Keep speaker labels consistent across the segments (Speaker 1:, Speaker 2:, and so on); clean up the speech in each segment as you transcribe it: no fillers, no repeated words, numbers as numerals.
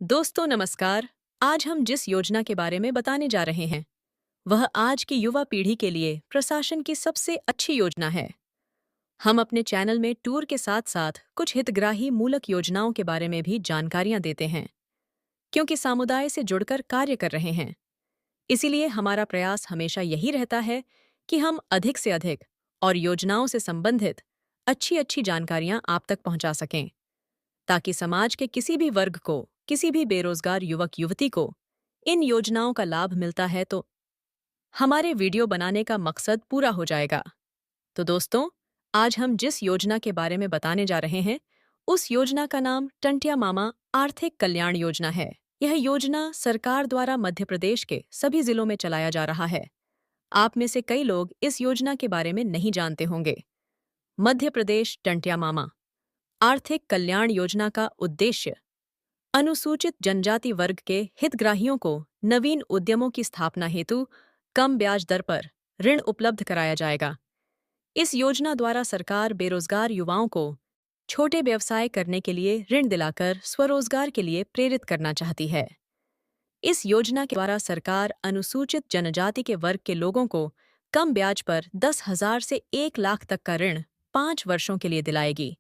Speaker 1: दोस्तों नमस्कार। आज हम जिस योजना के बारे में बताने जा रहे हैं वह आज की युवा पीढ़ी के लिए प्रशासन की सबसे अच्छी योजना है। हम अपने चैनल में टूर के साथ साथ कुछ हितग्राही मूलक योजनाओं के बारे में भी जानकारियां देते हैं, क्योंकि समुदाय से जुड़कर कार्य कर रहे हैं। इसीलिए हमारा प्रयास हमेशा यही रहता है कि हम अधिक से अधिक और योजनाओं से संबंधित अच्छी अच्छी जानकारियां आप तक पहुंचा सकें, ताकि समाज के किसी भी वर्ग को, किसी भी बेरोजगार युवक युवती को इन योजनाओं का लाभ मिलता है तो हमारे वीडियो बनाने का मकसद पूरा हो जाएगा। तो दोस्तों, आज हम जिस योजना के बारे में बताने जा रहे हैं उस योजना का नाम टंटिया मामा आर्थिक कल्याण योजना है। यह योजना सरकार द्वारा मध्य प्रदेश के सभी जिलों में चलाया जा रहा है। आप में से कई लोग इस योजना के बारे में नहीं जानते होंगे। मध्य प्रदेश टंटिया मामा आर्थिक कल्याण योजना का उद्देश्य अनुसूचित जनजाति वर्ग के हितग्राहियों को नवीन उद्यमों की स्थापना हेतु कम ब्याज दर पर ऋण उपलब्ध कराया जाएगा। इस योजना द्वारा सरकार बेरोजगार युवाओं को छोटे व्यवसाय करने के लिए ऋण दिलाकर स्वरोजगार के लिए प्रेरित करना चाहती है। इस योजना के द्वारा सरकार अनुसूचित जनजाति के वर्ग के लोगों को कम ब्याज पर 10,000 से 1 लाख तक का ऋण 5 वर्षों के लिए दिलाएगी।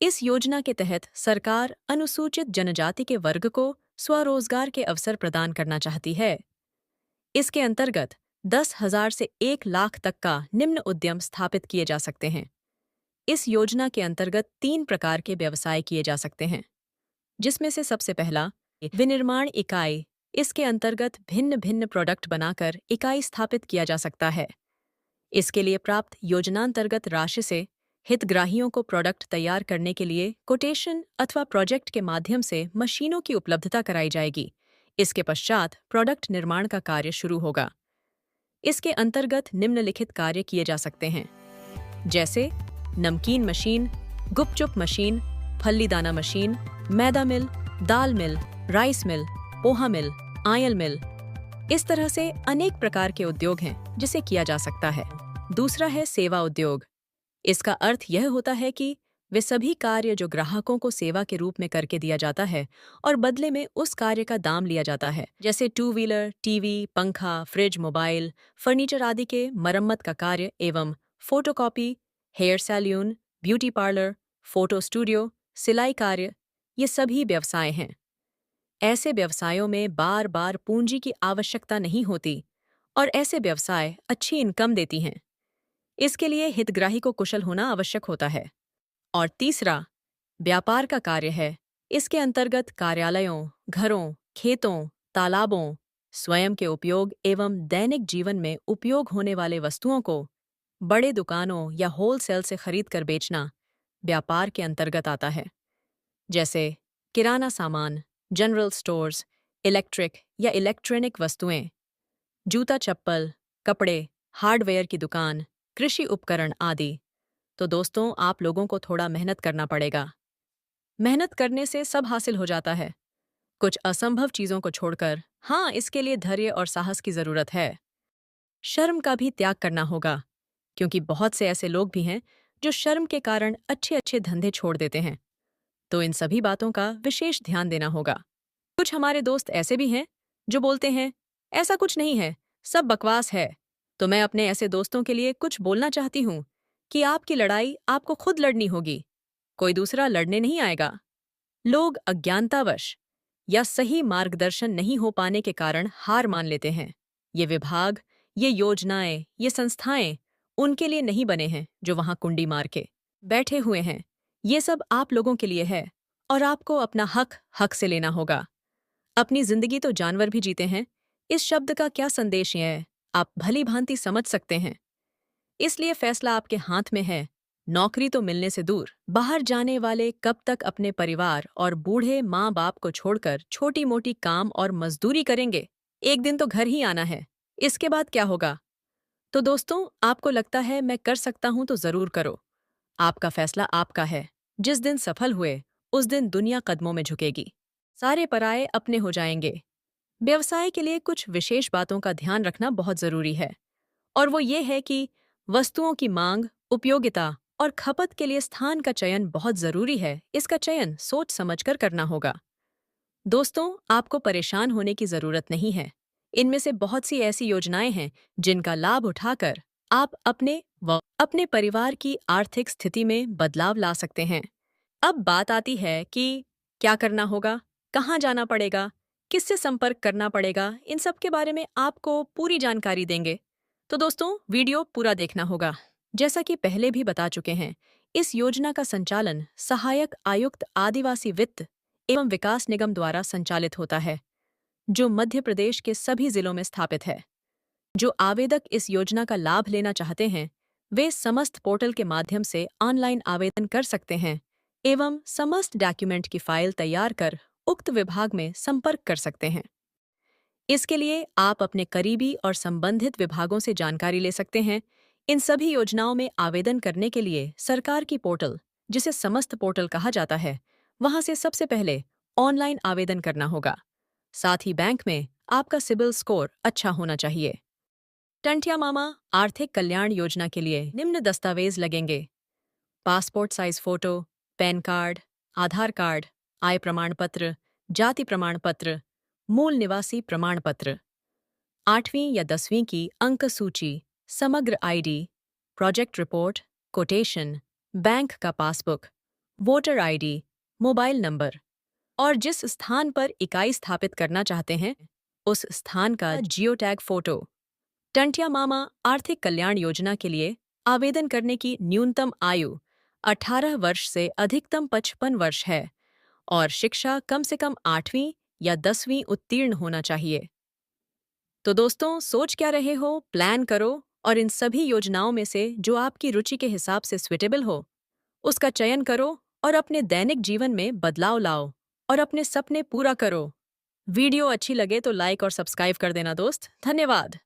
Speaker 1: इस योजना के तहत सरकार अनुसूचित जनजाति के वर्ग को स्वरोजगार के अवसर प्रदान करना चाहती है। इसके अंतर्गत 10,000 से 1 लाख तक का निम्न उद्यम स्थापित किए जा सकते हैं। इस योजना के अंतर्गत 3 प्रकार के व्यवसाय किए जा सकते हैं, जिसमें से सबसे पहला विनिर्माण इकाई। इसके अंतर्गत भिन्न भिन्न प्रोडक्ट बनाकर इकाई स्थापित किया जा सकता है। इसके लिए प्राप्त योजनांतर्गत राशि से हितग्राहियों को प्रोडक्ट तैयार करने के लिए कोटेशन अथवा प्रोजेक्ट के माध्यम से मशीनों की उपलब्धता कराई जाएगी। इसके पश्चात प्रोडक्ट निर्माण का कार्य शुरू होगा। इसके अंतर्गत निम्नलिखित कार्य किए जा सकते हैं, जैसे नमकीन मशीन, गुपचुप मशीन, फल्लीदाना मशीन, मैदा मिल, दाल मिल, राइस मिल, पोहा मिल, आयल मिल। इस तरह से अनेक प्रकार के उद्योग हैं जिसे किया जा सकता है। दूसरा है सेवा उद्योग। इसका अर्थ यह होता है कि वे सभी कार्य जो ग्राहकों को सेवा के रूप में करके दिया जाता है और बदले में उस कार्य का दाम लिया जाता है, जैसे 2 व्हीलर, टीवी, पंखा, फ्रिज, मोबाइल, फर्नीचर आदि के मरम्मत का कार्य एवं photocopy, hair salon, beauty parlour, photo studio, सिलाई कार्य, ये सभी व्यवसाय हैं। ऐसे व्यवसायों में बार बार पूंजी की आवश्यकता नहीं होती और ऐसे व्यवसाय अच्छी इनकम देती हैं। इसके लिए हितग्राही को कुशल होना आवश्यक होता है। और तीसरा व्यापार का कार्य है। इसके अंतर्गत कार्यालयों, घरों, खेतों, तालाबों, स्वयं के उपयोग एवं दैनिक जीवन में उपयोग होने वाले वस्तुओं को बड़े दुकानों या होलसेल से खरीद कर बेचना व्यापार के अंतर्गत आता है, जैसे किराना सामान, जनरल स्टोर्स, इलेक्ट्रिक या इलेक्ट्रॉनिक वस्तुएं, जूता चप्पल, कपड़े, हार्डवेयर की दुकान, कृषि उपकरण आदि। तो दोस्तों, आप लोगों को थोड़ा मेहनत करना पड़ेगा। मेहनत करने से सब हासिल हो जाता है, कुछ असंभव चीजों को छोड़कर। हाँ, इसके लिए धैर्य और साहस की जरूरत है। शर्म का भी त्याग करना होगा, क्योंकि बहुत से ऐसे लोग भी हैं जो शर्म के कारण अच्छे अच्छे धंधे छोड़ देते हैं। तो इन सभी बातों का विशेष ध्यान देना होगा। कुछ हमारे दोस्त ऐसे भी हैं जो बोलते हैं ऐसा कुछ नहीं है, सब बकवास है। तो मैं अपने ऐसे दोस्तों के लिए कुछ बोलना चाहती हूँ कि आपकी लड़ाई आपको खुद लड़नी होगी, कोई दूसरा लड़ने नहीं आएगा। लोग अज्ञानतावश या सही मार्गदर्शन नहीं हो पाने के कारण हार मान लेते हैं। ये विभाग, ये योजनाएं, ये संस्थाएं उनके लिए नहीं बने हैं जो वहां कुंडी मार के बैठे हुए हैं। ये सब आप लोगों के लिए है और आपको अपना हक हक से लेना होगा। अपनी जिंदगी तो जानवर भी जीते हैं। इस शब्द का क्या संदेश है आप भली भांति समझ सकते हैं। इसलिए फैसला आपके हाथ में है। नौकरी तो मिलने से दूर, बाहर जाने वाले कब तक अपने परिवार और बूढ़े माँ बाप को छोड़कर छोटी मोटी काम और मजदूरी करेंगे। एक दिन तो घर ही आना है, इसके बाद क्या होगा। तो दोस्तों, आपको लगता है मैं कर सकता हूं तो जरूर करो। आपका फैसला आपका है। जिस दिन सफल हुए उस दिन दुनिया कदमों में झुकेगी, सारे पराये अपने हो जाएंगे। व्यवसाय के लिए कुछ विशेष बातों का ध्यान रखना बहुत जरूरी है, और वो ये है कि वस्तुओं की मांग, उपयोगिता और खपत के लिए स्थान का चयन बहुत जरूरी है। इसका चयन सोच समझकर करना होगा। दोस्तों, आपको परेशान होने की जरूरत नहीं है। इनमें से बहुत सी ऐसी योजनाएं हैं जिनका लाभ उठाकर आप अपने व अपने परिवार की आर्थिक स्थिति में बदलाव ला सकते हैं। अब बात आती है कि क्या करना होगा, कहाँ जाना पड़ेगा, किससे संपर्क करना पड़ेगा, इन सब के बारे में आपको पूरी जानकारी देंगे। तो दोस्तों, वीडियो पूरा देखना होगा। जैसा कि पहले भी बता चुके हैं, इस योजना का संचालन सहायक आयुक्त आदिवासी वित्त एवं विकास निगम द्वारा संचालित होता है, जो मध्य प्रदेश के सभी जिलों में स्थापित है। जो आवेदक इस योजना का लाभ लेना चाहते हैं, वे समस्त पोर्टल के माध्यम से ऑनलाइन आवेदन कर सकते हैं एवं समस्त डॉक्यूमेंट की फाइल तैयार कर उक्त विभाग में संपर्क कर सकते हैं। इसके लिए आप अपने करीबी और संबंधित विभागों से जानकारी ले सकते हैं। इन सभी योजनाओं में आवेदन करने के लिए सरकार की पोर्टल, जिसे समस्त पोर्टल कहा जाता है, वहां से सबसे पहले ऑनलाइन आवेदन करना होगा। साथ ही बैंक में आपका सिबिल स्कोर अच्छा होना चाहिए। टंटिया मामा आर्थिक कल्याण योजना के लिए निम्न दस्तावेज लगेंगे: passport size photo, PAN card, Aadhaar card, आय प्रमाण पत्र, जाति प्रमाण पत्र, मूल निवासी प्रमाण पत्र, 8वीं या 10वीं की अंक सूची, Samagra ID, project report, quotation, bank का passbook, voter ID, mobile number और जिस स्थान पर इकाई स्थापित करना चाहते हैं, उस स्थान का जियो टैग फोटो। टंटिया मामा आर्थिक कल्याण योजना के लिए आवेदन करने की न्यूनतम आयु 18 वर्ष से अधिकतम 55 वर्ष है और शिक्षा कम से कम 8वीं या 10वीं उत्तीर्ण होना चाहिए। तो दोस्तों, सोच क्या रहे हो, प्लान करो और इन सभी योजनाओं में से जो आपकी रुचि के हिसाब से स्विटेबल हो, उसका चयन करो और अपने दैनिक जीवन में बदलाव लाओ और अपने सपने पूरा करो। वीडियो अच्छी लगे तो लाइक और सब्सक्राइब कर देना दोस्त। धन्यवाद।